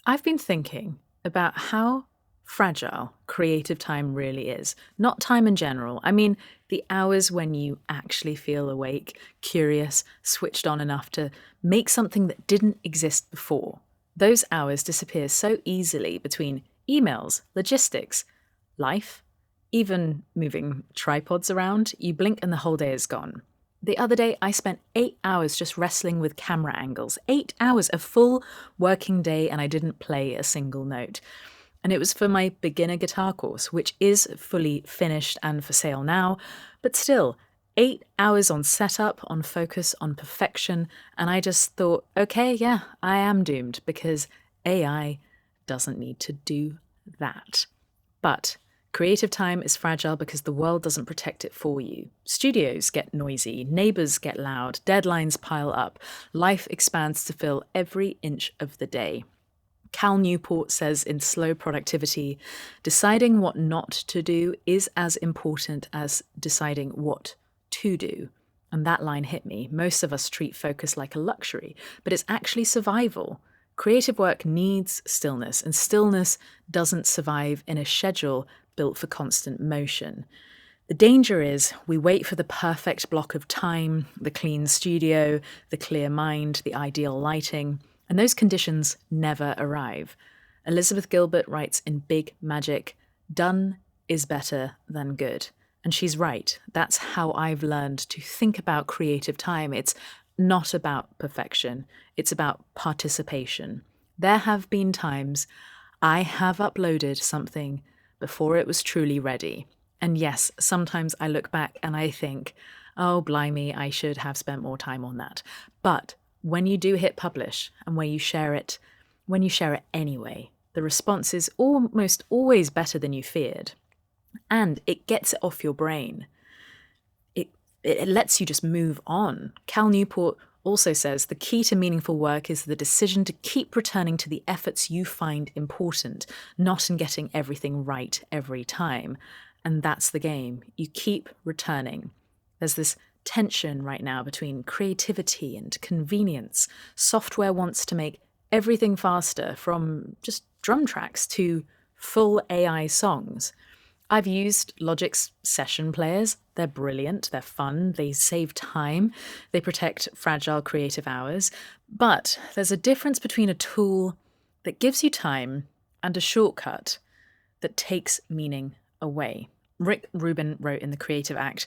I've been thinking about how fragile creative time really is. Not time in general. I mean, the hours when you actually feel awake, curious, switched on enough to make something that didn't exist before. Those hours disappear so easily between emails, logistics, life, even moving tripods around. You blink and the whole day is gone. The other day, I spent 8 hours just wrestling with camera angles. 8 hours, a full working day, and I didn't play a single note. And it was for my beginner guitar course, which is fully finished and for sale now. But still, 8 hours on setup, on focus, on perfection. And I just thought, okay, yeah, I am doomed because AI doesn't need to do that. But creative time is fragile because the world doesn't protect it for you. Studios get noisy, neighbors get loud, deadlines pile up, life expands to fill every inch of the day. Cal Newport says in Slow Productivity, deciding what not to do is as important as deciding what to do. And that line hit me. Most of us treat focus like a luxury, but it's actually survival. Creative work needs stillness, and stillness doesn't survive in a schedule built for constant motion. The danger is we wait for the perfect block of time, the clean studio, the clear mind, the ideal lighting, and those conditions never arrive. Elizabeth Gilbert writes in Big Magic, "Done is better than good." And she's right. That's how I've learned to think about creative time. It's not about perfection, it's about participation. There have been times I have uploaded something before it was truly ready. And yes, sometimes I look back and I think, oh, blimey, I should have spent more time on that. But when you do hit publish and when you share it anyway, the response is almost always better than you feared. And it gets it off your brain. It lets you just move on. Cal Newport also says the key to meaningful work is the decision to keep returning to the efforts you find important, not in getting everything right every time. And that's the game. You keep returning. There's this tension right now between creativity and convenience. Software wants to make everything faster, from just drum tracks to full AI songs. I've used Logic's session players. They're brilliant, they're fun, they save time, they protect fragile creative hours. But there's a difference between a tool that gives you time and a shortcut that takes meaning away. Rick Rubin wrote in The Creative Act,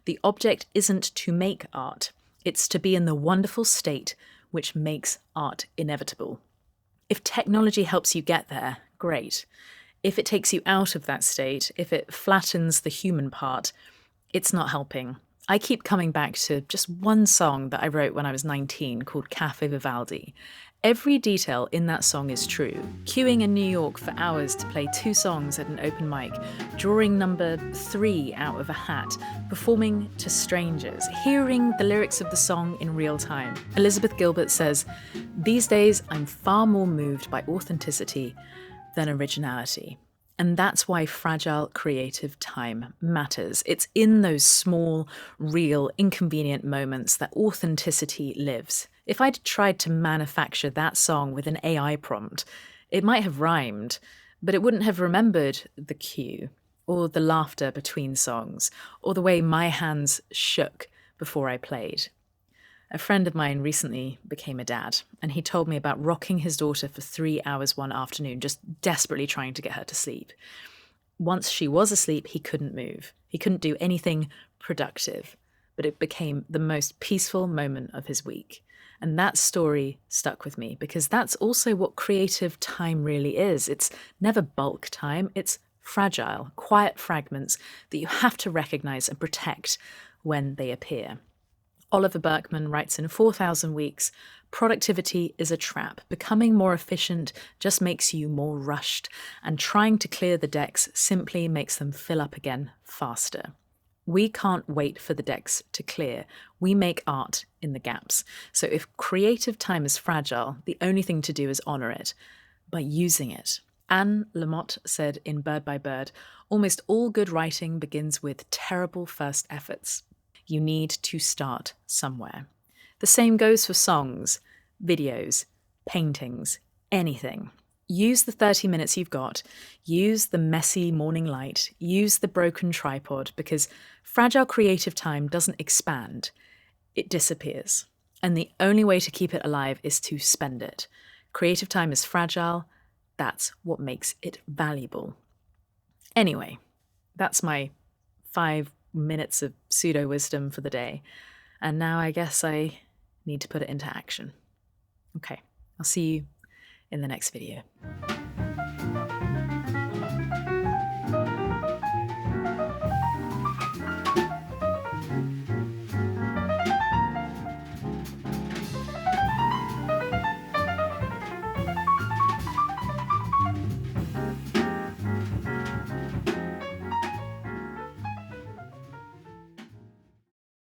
"The object isn't to make art, it's to be in the wonderful state which makes art inevitable." If technology helps you get there, great. If it takes you out of that state, if it flattens the human part, it's not helping. I keep coming back to just one song that I wrote when I was 19 called Cafe Vivaldi. Every detail in that song is true. Queuing in New York for hours to play 2 songs at an open mic, drawing number 3 out of a hat, performing to strangers, hearing the lyrics of the song in real time. Elizabeth Gilbert says, "These days I'm far more moved by authenticity than originality." And that's why fragile creative time matters. It's in those small, real, inconvenient moments that authenticity lives. If I'd tried to manufacture that song with an AI prompt, it might have rhymed, but it wouldn't have remembered the cue, or the laughter between songs, or the way my hands shook before I played. A friend of mine recently became a dad, and he told me about rocking his daughter for 3 hours one afternoon, just desperately trying to get her to sleep. Once she was asleep, he couldn't move. He couldn't do anything productive, but it became the most peaceful moment of his week. And that story stuck with me because that's also what creative time really is. It's never bulk time, it's fragile, quiet fragments that you have to recognize and protect when they appear. Oliver Burkeman writes in 4,000 Weeks, "Productivity is a trap. Becoming more efficient just makes you more rushed, and trying to clear the decks simply makes them fill up again faster." We can't wait for the decks to clear. We make art in the gaps. So if creative time is fragile, the only thing to do is honor it by using it. Anne Lamott said in Bird by Bird, "Almost all good writing begins with terrible first efforts." You need to start somewhere. The same goes for songs, videos, paintings, anything. use the 30 minutes you've got, use the messy morning light, use the broken tripod, because fragile creative time doesn't expand, it disappears. And the only way to keep it alive is to spend it. Creative time is fragile. That's what makes it valuable. Anyway, that's my 5 minutes of pseudo wisdom for the day. And now I guess I need to put it into action. Okay, I'll see you in the next video.